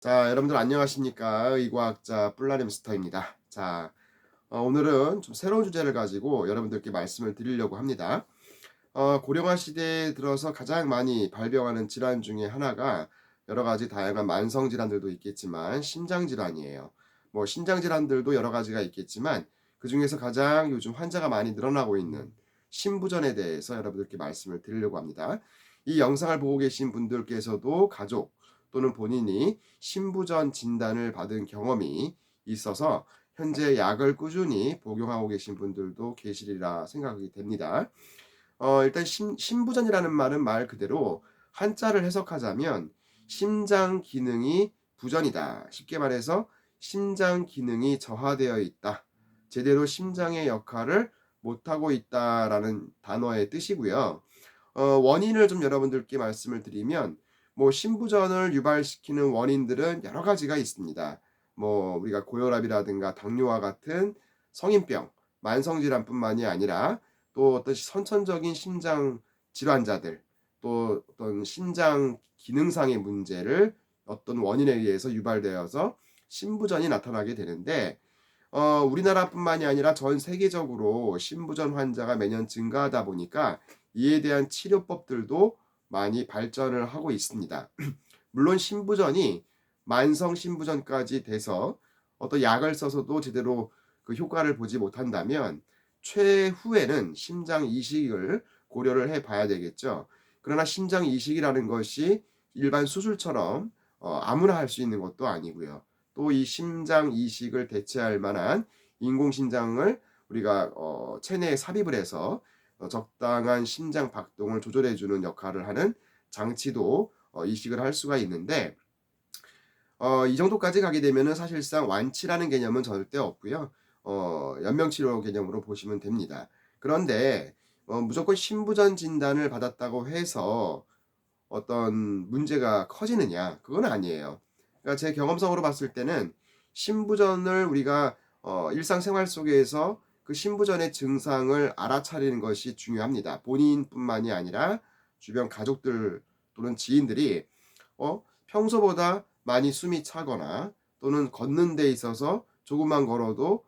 자, 여러분들 안녕하십니까? 의과학자 뿔라님스터입니다. 자, 오늘은 좀 새로운 주제를 가지고 여러분들께 말씀을 드리려고 합니다. 고령화 시대에 들어서 가장 많이 발병하는 질환 중에 하나가 여러 가지 다양한 만성 질환들도 있겠지만 심장 질환이에요. 뭐 신장 질환들도 여러 가지가 있겠지만 그중에서 가장 요즘 환자가 많이 늘어나고 있는 신부전에 대해서 여러분들께 말씀을 드리려고 합니다. 이 영상을 보고 계신 분들께서도 가족 또는 본인이 신부전 진단을 받은 경험이 있어서 현재 약을 꾸준히 복용하고 계신 분들도 계시리라 생각이 됩니다. 일단 신부전이라는 말은 말 그대로 한자를 해석하자면 심장 기능이 부전이다. 쉽게 말해서 심장 기능이 저하되어 있다. 제대로 심장의 역할을 못하고 있다라는 단어의 뜻이고요. 원인을 좀 여러분들께 말씀을 드리면 뭐 신부전을 유발시키는 원인들은 여러 가지가 있습니다. 뭐 우리가 고혈압이라든가 당뇨와 같은 성인병, 만성질환뿐만이 아니라 또 어떤 선천적인 심장 질환자들, 또 어떤 심장 기능상의 문제를 어떤 원인에 의해서 유발되어서 신부전이 나타나게 되는데 우리나라뿐만이 아니라 전 세계적으로 신부전 환자가 매년 증가하다 보니까 이에 대한 치료법들도 많이 발전을 하고 있습니다. 물론 신부전이 만성 신부전까지 돼서 어떤 약을 써서도 제대로 그 효과를 보지 못한다면 최후에는 심장 이식을 고려를 해 봐야 되겠죠. 그러나 심장 이식이라는 것이 일반 수술처럼 아무나 할 수 있는 것도 아니고요. 또 이 심장 이식을 대체할 만한 인공심장을 우리가 체내에 삽입을 해서 적당한 심장 박동을 조절해 주는 역할을 하는 장치도 이식을 할 수가 있는데 이 정도까지 가게 되면은 사실상 완치라는 개념은 절대 없고요. 연명치료 개념으로 보시면 됩니다. 그런데 무조건 신부전 진단을 받았다고 해서 어떤 문제가 커지느냐? 그건 아니에요. 그러니까 제 경험상으로 봤을 때는 신부전을 우리가 일상생활 속에서 그 신부전의 증상을 알아차리는 것이 중요합니다. 본인뿐만이 아니라 주변 가족들 또는 지인들이 평소보다 많이 숨이 차거나 또는 걷는 데 있어서 조금만 걸어도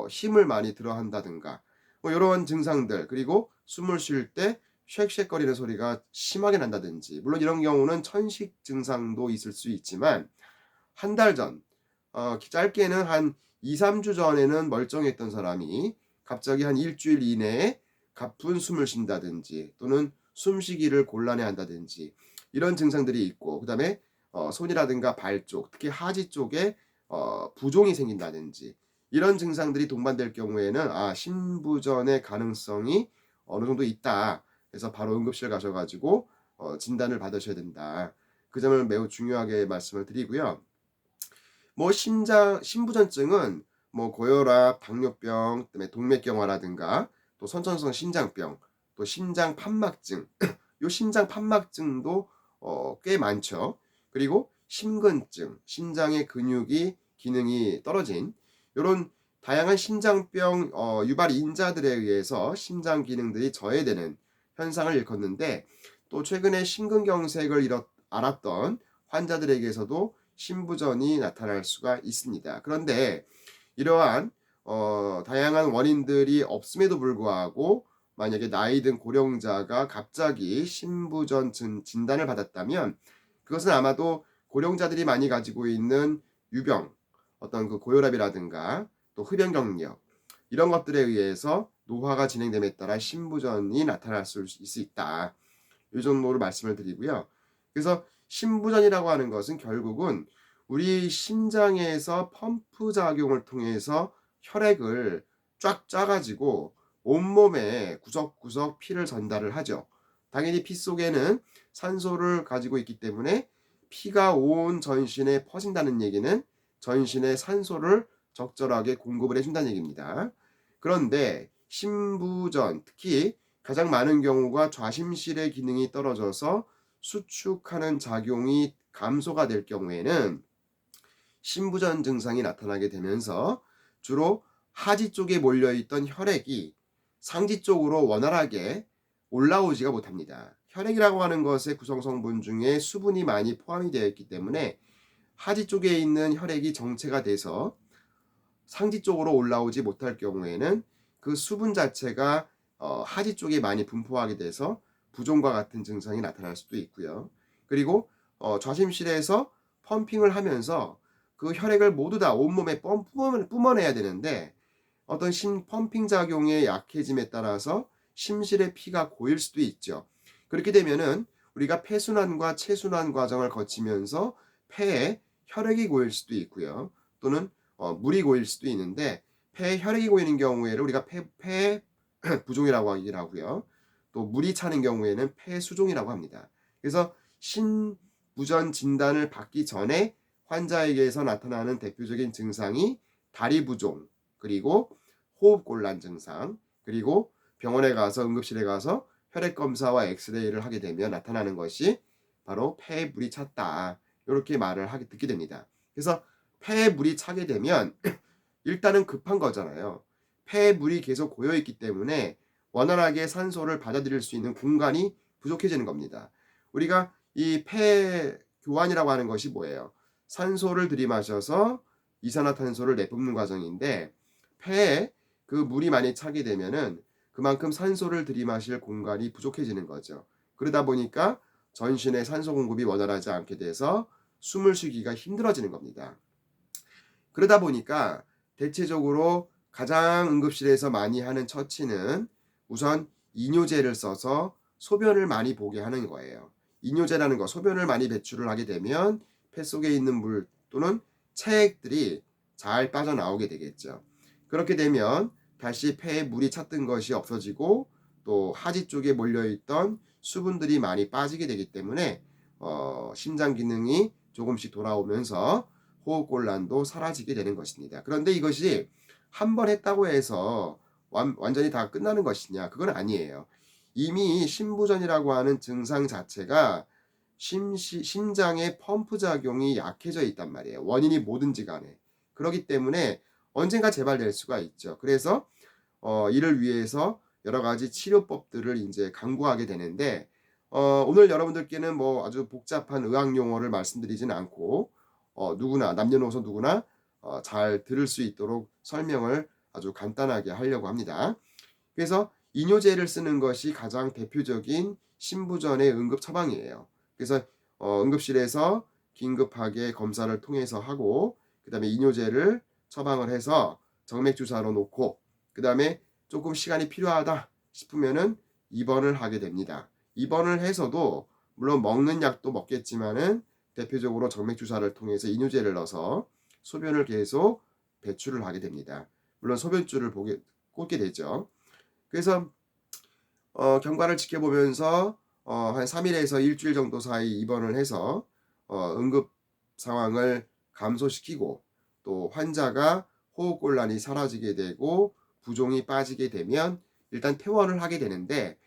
힘을 많이 들어 한다든가 뭐 요런 증상들, 그리고 숨을 쉴 때 쉑쉑거리는 소리가 심하게 난다든지, 물론 이런 경우는 천식 증상도 있을 수 있지만 한 달 전, 짧게는 한 2-3주 전에는 멀쩡했던 사람이 갑자기 한 일 주일 이내에 가쁜 숨을 쉰다든지 또는 숨쉬기를 곤란해한다든지 이런 증상들이 있고, 그다음에 손이라든가 발 쪽, 특히 하지 쪽에 부종이 생긴다든지 이런 증상들이 동반될 경우에는 신부전의 가능성이 어느 정도 있다. 그래서 바로 응급실 가셔 가지고 진단을 받으셔야 된다. 그 점을 매우 중요하게 말씀을 드리고요. 뭐 신부전증은 뭐 고혈압, 당뇨병, 그다음에 동맥경화라든가 또 선천성 신장병, 또 심장 판막증, 요 심장 판막증도 꽤 많죠. 그리고 심근증, 심장의 근육이 기능이 떨어진 요런 다양한 심장병 유발 인자들에 의해서 심장 기능들이 저해되는 현상을 일컫는데, 또 최근에 심근경색을 앓았던 환자들에게서도 신부전이 나타날 수가 있습니다. 그런데 이러한 다양한 원인들이 없음에도 불구하고 만약에 나이 든 고령자가 갑자기 신부전 진단을 받았다면 그것은 아마도 고령자들이 많이 가지고 있는 유병, 어떤 그 고혈압이라든가 또 흡연 경력 이런 것들에 의해서 노화가 진행됨에 따라 신부전이 나타날 수 있다. 이 정도로 말씀을 드리고요. 그래서 신부전이라고 하는 것은 결국은 우리 심장에서 펌프 작용을 통해서 혈액을 쫙 짜가지고 온몸에 구석구석 피를 전달을 하죠. 당연히 피 속에는 산소를 가지고 있기 때문에 피가 온 전신에 퍼진다는 얘기는 전신에 산소를 적절하게 공급을 해준다는 얘기입니다. 그런데 신부전, 특히 가장 많은 경우가 좌심실의 기능이 떨어져서 수축하는 작용이 감소가 될 경우에는 신부전 증상이 나타나게 되면서 주로 하지 쪽에 몰려있던 혈액이 상지 쪽으로 원활하게 올라오지가 못합니다. 혈액이라고 하는 것의 구성 성분 중에 수분이 많이 포함이 되어 있기 때문에 하지 쪽에 있는 혈액이 정체가 돼서 상지 쪽으로 올라오지 못할 경우에는 그 수분 자체가 하지 쪽에 많이 분포하게 돼서 부종과 같은 증상이 나타날 수도 있고요. 그리고 좌심실에서 펌핑을 하면서 그 혈액을 모두 다 온몸에 뿜어내야 되는데 어떤 펌핑 작용의 약해짐에 따라서 심실의 피가 고일 수도 있죠. 그렇게 되면은 우리가 폐순환과 체순환 과정을 거치면서 폐에 혈액이 고일 수도 있고요. 또는 물이 고일 수도 있는데 폐에 혈액이 고이는 경우에는 우리가 폐 부종이라고 하기도 하고요. 또 물이 차는 경우에는 폐수종이라고 합니다. 그래서 신부전 진단을 받기 전에 환자에게서 나타나는 대표적인 증상이 다리 부종, 그리고 호흡곤란 증상, 그리고 병원에 가서 응급실에 가서 혈액 검사와 엑스레이를 하게 되면 나타나는 것이 바로 폐에 물이 찼다. 이렇게 말을 듣게 됩니다. 그래서 폐에 물이 차게 되면 일단은 급한 거잖아요. 폐에 물이 계속 고여 있기 때문에 원활하게 산소를 받아들일 수 있는 공간이 부족해지는 겁니다. 우리가 이 폐 교환이라고 하는 것이 뭐예요? 산소를 들이마셔서 이산화탄소를 내뿜는 과정인데 폐에 그 물이 많이 차게 되면은 그만큼 산소를 들이마실 공간이 부족해지는 거죠. 그러다 보니까 전신에 산소 공급이 원활하지 않게 돼서 숨을 쉬기가 힘들어지는 겁니다. 그러다 보니까 대체적으로 가장 응급실에서 많이 하는 처치는 우선 이뇨제를 써서 소변을 많이 보게 하는 거예요. 이뇨제라는 거, 소변을 많이 배출을 하게 되면 폐 속에 있는 물 또는 체액들이 잘 빠져나오게 되겠죠. 그렇게 되면 다시 폐에 물이 찼던 것이 없어지고 또 하지 쪽에 몰려있던 수분들이 많이 빠지게 되기 때문에 심장 기능이 조금씩 돌아오면서 호흡곤란도 사라지게 되는 것입니다. 그런데 이것이 한 번 했다고 해서 완전히 다 끝나는 것이냐? 그건 아니에요. 이미 심부전이라고 하는 증상 자체가 심장의 펌프 작용이 약해져 있단 말이에요. 원인이 뭐든지 간에. 그렇기 때문에 언젠가 재발될 수가 있죠. 그래서 이를 위해서 여러 가지 치료법들을 이제 강구하게 되는데 오늘 여러분들께는 뭐 아주 복잡한 의학 용어를 말씀드리진 않고 누구나 남녀노소 누구나 잘 들을 수 있도록 설명을 아주 간단하게 하려고 합니다. 그래서 이뇨제를 쓰는 것이 가장 대표적인 심부전의 응급 처방이에요. 그래서 응급실에서 긴급하게 검사를 통해서 하고 그다음에 이뇨제를 처방을 해서 정맥 주사로 놓고 그다음에 조금 시간이 필요하다 싶으면은 입원을 하게 됩니다. 입원을 해서도 물론 먹는 약도 먹겠지만은 대표적으로 정맥 주사를 통해서 이뇨제를 넣어서 소변을 계속 배출을 하게 됩니다. 물론 소변줄을 꽂게 되죠. 그래서 경과를 지켜보면서 한 3일에서 일주일 정도 사이 입원을 해서 응급 상황을 감소시키고 또 환자가 호흡곤란이 사라지게 되고 부종이 빠지게 되면 일단 퇴원을 하게 되는데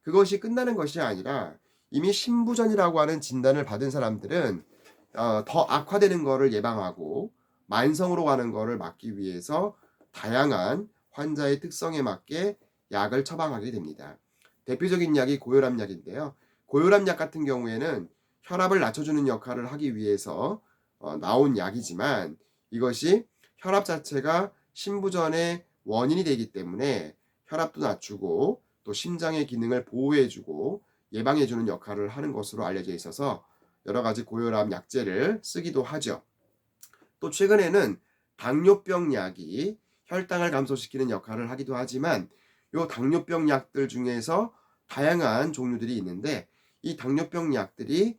그것이 끝나는 것이 아니라 이미 심부전이라고 하는 진단을 받은 사람들은 더 악화되는 것을 예방하고 만성으로 가는 것을 막기 위해서 다양한 환자의 특성에 맞게 약을 처방하게 됩니다. 대표적인 약이 고혈압 약인데요. 고혈압 약 같은 경우에는 혈압을 낮춰주는 역할을 하기 위해서 나온 약이지만 이것이 혈압 자체가 심부전의 원인이 되기 때문에 혈압도 낮추고 또 심장의 기능을 보호해주고 예방해주는 역할을 하는 것으로 알려져 있어서 여러 가지 고혈압 약제를 쓰기도 하죠. 또 최근에는 당뇨병 약이 혈당을 감소시키는 역할을 하기도 하지만 이 당뇨병 약들 중에서 다양한 종류들이 있는데 이 당뇨병 약들이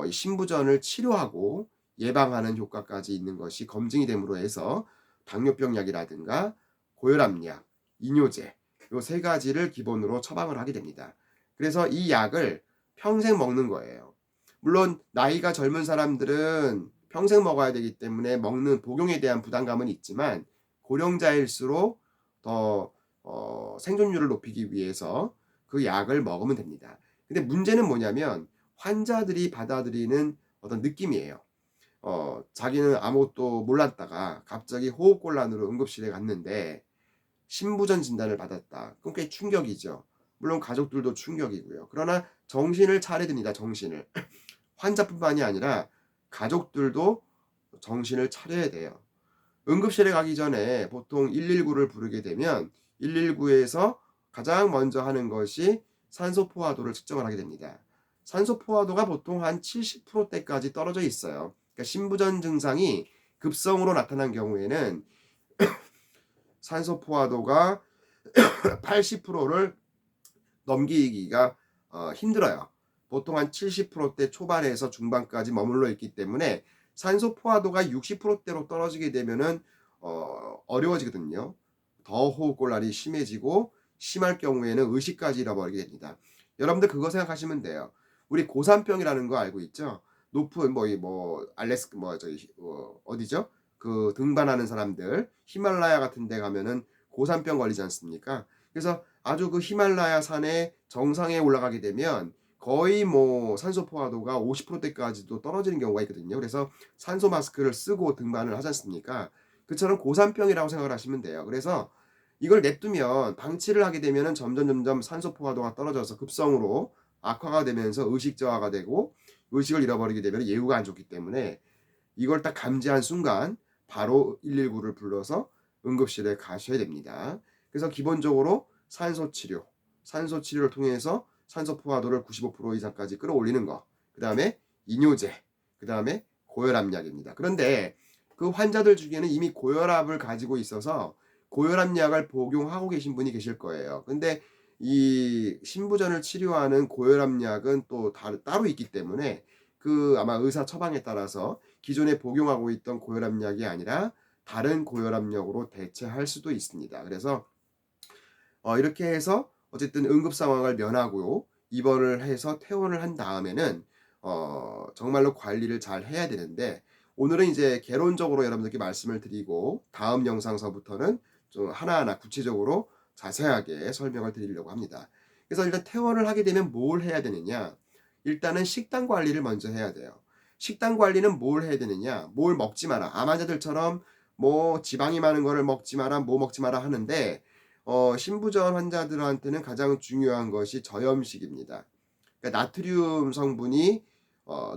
심부전을 치료하고 예방하는 효과까지 있는 것이 검증이 됨으로 해서 당뇨병 약이라든가 고혈압 약, 이뇨제 이 세 가지를 기본으로 처방을 하게 됩니다. 그래서 이 약을 평생 먹는 거예요. 물론 나이가 젊은 사람들은 평생 먹어야 되기 때문에 먹는 복용에 대한 부담감은 있지만 고령자일수록 더 생존율을 높이기 위해서 그 약을 먹으면 됩니다. 근데 문제는 뭐냐면 환자들이 받아들이는 어떤 느낌이에요. 자기는 아무것도 몰랐다가 갑자기 호흡곤란으로 응급실에 갔는데 심부전 진단을 받았다. 그럼 꽤 충격이죠. 물론 가족들도 충격이고요. 그러나 정신을 차려야 됩니다. 정신을. 환자뿐만이 아니라 가족들도 정신을 차려야 돼요. 응급실에 가기 전에 보통 119를 부르게 되면 119에서 가장 먼저 하는 것이 산소 포화도를 측정을 하게 됩니다. 산소 포화도가 보통 한 70%대까지 떨어져 있어요. 그러니까 심부전 증상이 급성으로 나타난 경우에는 산소 포화도가 80%를 넘기기가 힘들어요. 보통 한 70%대 초반에서 중반까지 머물러 있기 때문에 산소 포화도가 60%대로 떨어지게 되면은 어려워지거든요. 더 호흡곤란이 심해지고 심할 경우에는 의식까지 잃어버리게 됩니다. 여러분들 그거 생각하시면 돼요. 우리 고산병이라는 거 알고 있죠? 높은 알래스카 어디죠? 그 등반하는 사람들 히말라야 같은 데 가면은 고산병 걸리지 않습니까? 그래서 아주 그 히말라야 산의 정상에 올라가게 되면 거의 산소 포화도가 50%대까지도 떨어지는 경우가 있거든요. 그래서 산소 마스크를 쓰고 등반을 하지 않습니까? 그처럼 고산병이라고 생각을 하시면 돼요. 그래서 이걸 냅두면 방치를 하게 되면은 점점 산소 포화도가 떨어져서 급성으로 악화가 되면서 의식 저하가 되고 의식을 잃어버리게 되면 예후가 안 좋기 때문에 이걸 딱 감지한 순간 바로 119를 불러서 응급실에 가셔야 됩니다. 그래서 기본적으로 산소 치료를 통해서 산소 포화도를 95% 이상까지 끌어올리는 거. 그다음에 이뇨제, 그다음에 고혈압약입니다. 그런데 그 환자들 중에는 이미 고혈압을 가지고 있어서 고혈압약을 복용하고 계신 분이 계실 거예요. 근데 이 신부전을 치료하는 고혈압약은 또 따로 있기 때문에 그 아마 의사 처방에 따라서 기존에 복용하고 있던 고혈압약이 아니라 다른 고혈압약으로 대체할 수도 있습니다. 그래서 이렇게 해서 어쨌든 응급 상황을 면하고 입원을 해서 퇴원을 한 다음에는 정말로 관리를 잘 해야 되는데 오늘은 이제 개론적으로 여러분들께 말씀을 드리고 다음 영상서부터는 좀 하나하나 구체적으로 자세하게 설명을 드리려고 합니다. 그래서 일단 퇴원을 하게 되면 뭘 해야 되느냐? 일단은 식단 관리를 먼저 해야 돼요. 식단 관리는 뭘 해야 되느냐? 뭘 먹지 마라. 암 환자들처럼 지방이 많은 거를 먹지 마라, 먹지 마라 하는데 신부전 환자들한테는 가장 중요한 것이 저염식입니다. 그러니까 나트륨 성분이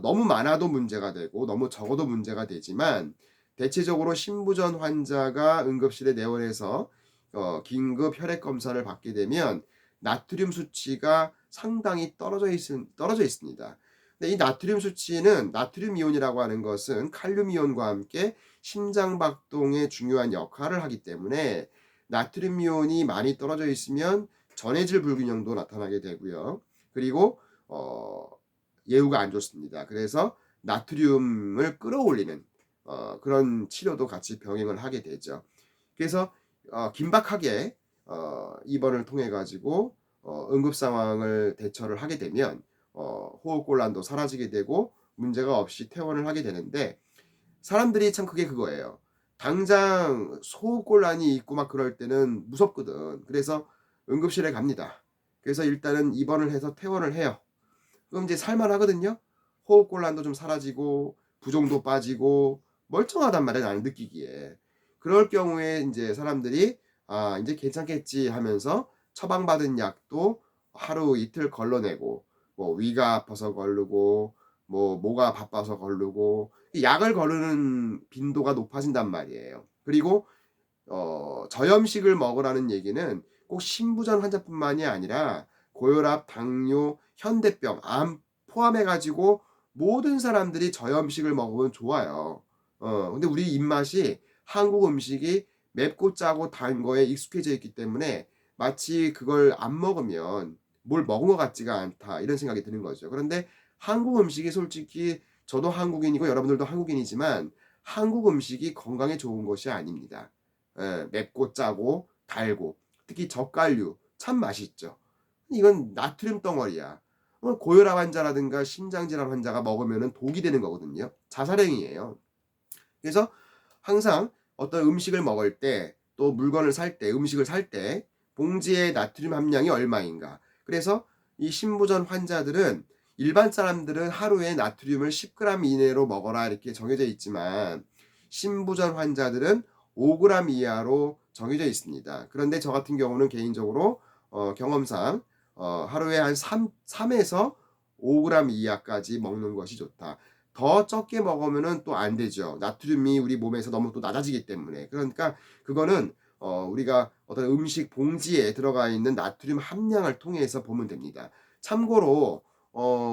너무 많아도 문제가 되고 너무 적어도 문제가 되지만 대체적으로 신부전 환자가 응급실에 내원해서 긴급 혈액 검사를 받게 되면 나트륨 수치가 상당히 떨어져 있습니다. 근데 이 나트륨 수치는 나트륨 이온이라고 하는 것은 칼륨 이온과 함께 심장 박동에 중요한 역할을 하기 때문에 나트륨 이온이 많이 떨어져 있으면 전해질 불균형도 나타나게 되고요. 그리고 예후가 안 좋습니다. 그래서 나트륨을 끌어올리는 그런 치료도 같이 병행을 하게 되죠. 그래서 긴박하게 입원을 통해 가지고 응급 상황을 대처를 하게 되면 호흡곤란도 사라지게 되고 문제가 없이 퇴원을 하게 되는데 사람들이 참 그게 그거예요. 당장 호흡곤란이 있고 막 그럴 때는 무섭거든. 그래서 응급실에 갑니다. 그래서 일단은 입원을 해서 퇴원을 해요. 그럼 이제 살만하거든요. 호흡곤란도 좀 사라지고 부종도 빠지고 멀쩡하단 말이야 나는 느끼기에. 그럴 경우에 인제 사람들이 '아 인제 괜찮겠지.' 하면서 처방받은 약도 하루 이틀 걸러내고 위가 아파서 거르고 목가 바빠서 거르고 이 약을 거르는 빈도가 높아진단 말이에요. 그리고 저염식을 먹으라는 얘기는 꼭 신부전 환자뿐만이 아니라 고혈압, 당뇨, 현대병, 암 포함해 가지고 모든 사람들이 저염식을 먹으면 좋아요. 근데 우리 입맛이 한국 음식이 맵고 짜고 단 거에 익숙해져 있기 때문에 마치 그걸 안 먹으면 '뭘 먹은 것 같지가 않다.' 이런 생각이 드는 거죠. 그런데 한국 음식이 솔직히 저도 한국인이고 여러분들도 한국인이지만 한국 음식이 건강에 좋은 것이 아닙니다. 맵고 짜고 달고 특히 젓갈류 참 맛있죠. 이건 나트륨 덩어리야. 고혈압 환자라든가 심장질환 환자가 먹으면은 독이 되는 거거든요. 자살행위예요. 그래서 항상 어떤 음식을 먹을 때 또 물건을 살 때 음식을 살 때 봉지의 나트륨 함량이 얼마인가. 그래서 이 신부전 환자들은 일반 사람들은 하루에 나트륨을 10g 이내로 먹어라 이렇게 정해져 있지만 신부전 환자들은 5g 이하로 정해져 있습니다. 그런데 저 같은 경우는 개인적으로 경험상 하루에 한 3에서 5g 이하까지 먹는 것이 좋다. 더 적게 먹으면은 또 안 되죠. 나트륨이 우리 몸에서 너무 또 낮아지기 때문에. 그러니까 그거는 우리가 어떤 음식 봉지에 들어가 있는 나트륨 함량을 통해서 보면 됩니다. 참고로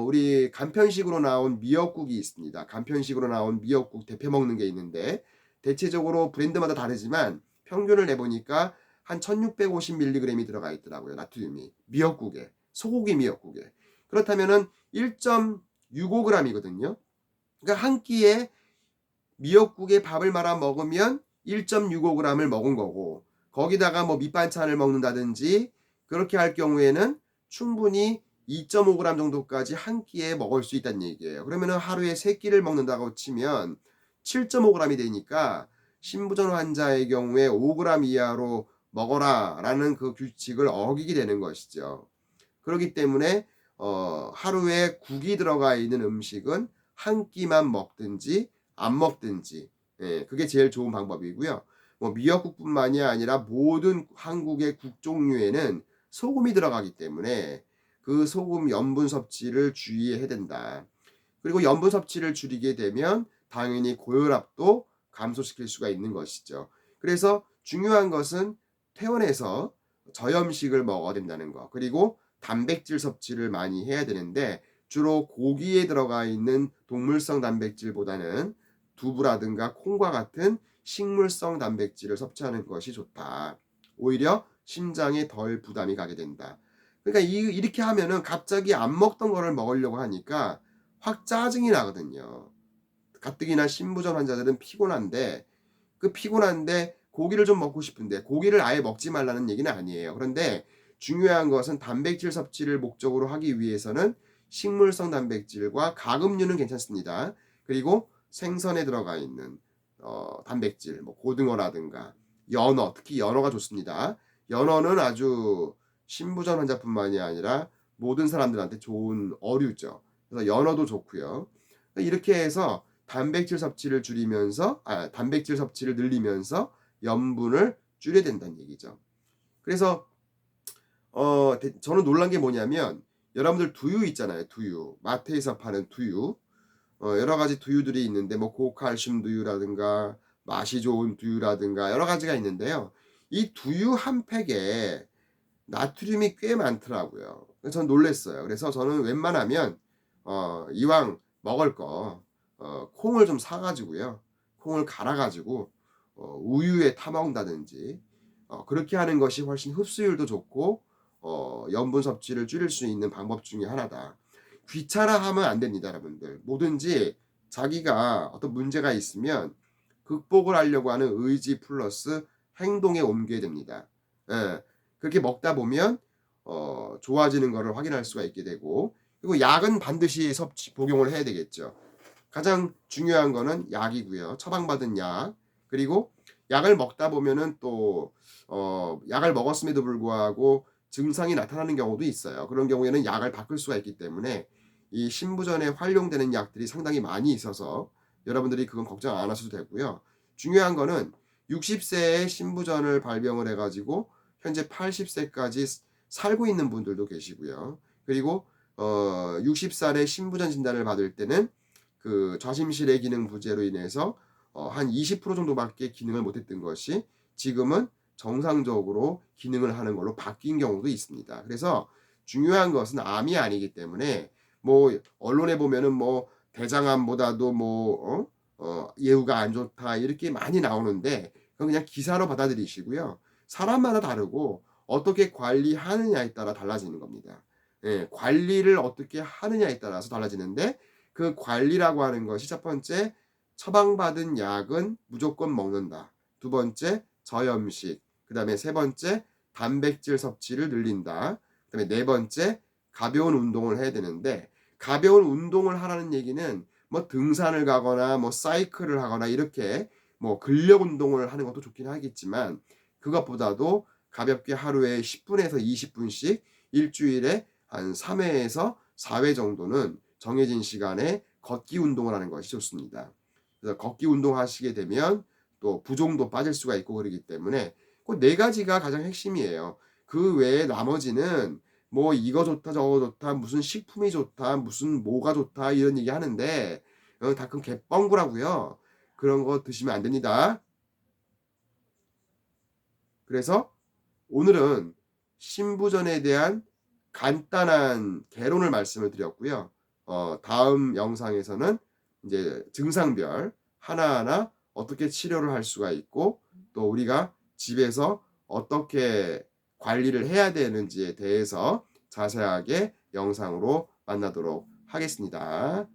우리 간편식으로 나온 미역국이 있습니다. 간편식으로 나온 미역국 데펴 먹는 게 있는데 대체적으로 브랜드마다 다르지만 평균을 내 보니까 한 1650mg이 들어가 있더라고요. 나트륨이. 미역국에. 소고기 미역국에. 그렇다면은 1.65g이거든요. 그러니까 한 끼에 미역국에 밥을 말아 먹으면 1.65g을 먹은 거고 거기다가 뭐 밑반찬을 먹는다든지 그렇게 할 경우에는 충분히 2.5g 정도까지 한 끼에 먹을 수 있다는 얘기예요. 그러면은 하루에 3끼를 먹는다고 치면 7.5g이 되니까 신부전 환자의 경우에 5g 이하로 먹어라라는 그 규칙을 어기게 되는 것이죠. 그렇기 때문에 하루에 국이 들어가 있는 음식은 한 끼만 먹든지 안 먹든지 그게 제일 좋은 방법이고요. 뭐 미역국뿐만이 아니라 모든 한국의 국 종류에는 소금이 들어가기 때문에 그 소금 염분 섭취를 주의해야 된다. 그리고 염분 섭취를 줄이게 되면 당연히 고혈압도 감소시킬 수가 있는 것이죠. 그래서 중요한 것은 퇴원해서 저염식을 먹어야 된다는 거. 그리고 단백질 섭취를 많이 해야 되는데 주로 고기에 들어가 있는 동물성 단백질보다는 두부라든가 콩과 같은 식물성 단백질을 섭취하는 것이 좋다. 오히려 심장에 덜 부담이 가게 된다. 그러니까 이렇게 하면은 갑자기 안 먹던 거를 먹으려고 하니까 확 짜증이 나거든요. 가뜩이나 신부전 환자들은 피곤한데 그 피곤한데 고기를 좀 먹고 싶은데 고기를 아예 먹지 말라는 얘기는 아니에요. 그런데 중요한 것은 단백질 섭취를 목적으로 하기 위해서는 식물성 단백질과 가금류는 괜찮습니다. 그리고 생선에 들어가 있는 단백질, 뭐 고등어라든가 연어, 특히 연어가 좋습니다. 연어는 아주 신부전 환자뿐만이 아니라 모든 사람들한테 좋은 어류죠. 그래서 연어도 좋고요. 이렇게 해서 단백질 섭취를 줄이면서 단백질 섭취를 늘리면서 염분을 줄여야 된다는 얘기죠. 그래서 저는 놀란 게 뭐냐면 여러분들 두유 있잖아요. 두유. 마트에서 파는 두유. 여러 가지 두유들이 있는데 뭐 고칼슘 두유라든가 맛이 좋은 두유라든가 여러 가지가 있는데요. 이 두유 한 팩에 나트륨이 꽤 많더라고요. 그래서 저는 놀랐어요. 그래서 저는 웬만하면 이왕 먹을 거 콩을 좀 사 가지고요. 콩을 갈아 가지고 우유에 타 먹는다든지 그렇게 하는 것이 훨씬 흡수율도 좋고 염분 섭취를 줄일 수 있는 방법 중에 하나다. 귀찮아하면 안 됩니다, 여러분들. 뭐든지 자기가 어떤 문제가 있으면 극복을 하려고 하는 의지 플러스 행동에 옮겨야 됩니다. 예. 그렇게 먹다 보면 좋아지는 거를 확인할 수가 있게 되고 그리고 약은 반드시 복용을 해야 되겠죠. 가장 중요한 거는 약이고요. 처방받은 약. 그리고 약을 먹다 보면은 또 약을 먹었음에도 불구하고 증상이 나타나는 경우도 있어요. 그런 경우에는 약을 바꿀 수가 있기 때문에 이 신부전에 활용되는 약들이 상당히 많이 있어서 여러분들이 그건 걱정 안 하셔도 되고요. 중요한 거는 60세에 신부전을 발병을 해 가지고 현재 80세까지 살고 있는 분들도 계시고요. 그리고 60살에 신부전 진단을 받을 때는 그 좌심실의 기능 부재로 인해서 한 20% 정도밖에 기능을 못했던 것이 지금은 정상적으로 기능을 하는 걸로 바뀐 경우도 있습니다. 그래서 중요한 것은 암이 아니기 때문에 뭐 언론에 보면은 뭐 대장암보다도 뭐 예후가 안 좋다 이렇게 많이 나오는데 그건 그냥 기사로 받아들이시고요. 사람마다 다르고 어떻게 관리하느냐에 따라 달라지는 겁니다. 예, 관리를 어떻게 하느냐에 따라서 달라지는데 그 관리라고 하는 것이 첫 번째 처방받은 약은 무조건 먹는다. 두 번째 저염식. 그다음에 세 번째 단백질 섭취를 늘린다. 그다음에 네 번째 가벼운 운동을 해야 되는데 가벼운 운동을 하라는 얘기는 뭐 등산을 가거나 뭐 사이클을 하거나 이렇게 뭐 근력 운동을 하는 것도 좋긴 하겠지만 그것보다도 가볍게 하루에 10분에서 20분씩 일주일에 한 3회에서 4회 정도는 정해진 시간에 걷기 운동을 하는 것이 좋습니다. 그래서 걷기 운동하시게 되면 또 부종도 빠질 수가 있고 그러기 때문에 그 네 가지가 가장 핵심이에요. 그 외에 나머지는 뭐 이거 좋다 저거 좋다 무슨 식품이 좋다 무슨 뭐가 좋다 이런 얘기 하는데 다 큰 개뻥구라고요. 그런 거 드시면 안 됩니다. 그래서 오늘은 신부전에 대한 간단한 개론을 말씀을 드렸고요. 다음 영상에서는 이제 증상별 하나하나 어떻게 치료를 할 수가 있고 또 우리가 집에서 어떻게 관리를 해야 되는지에 대해서 자세하게 영상으로 만나도록 하겠습니다.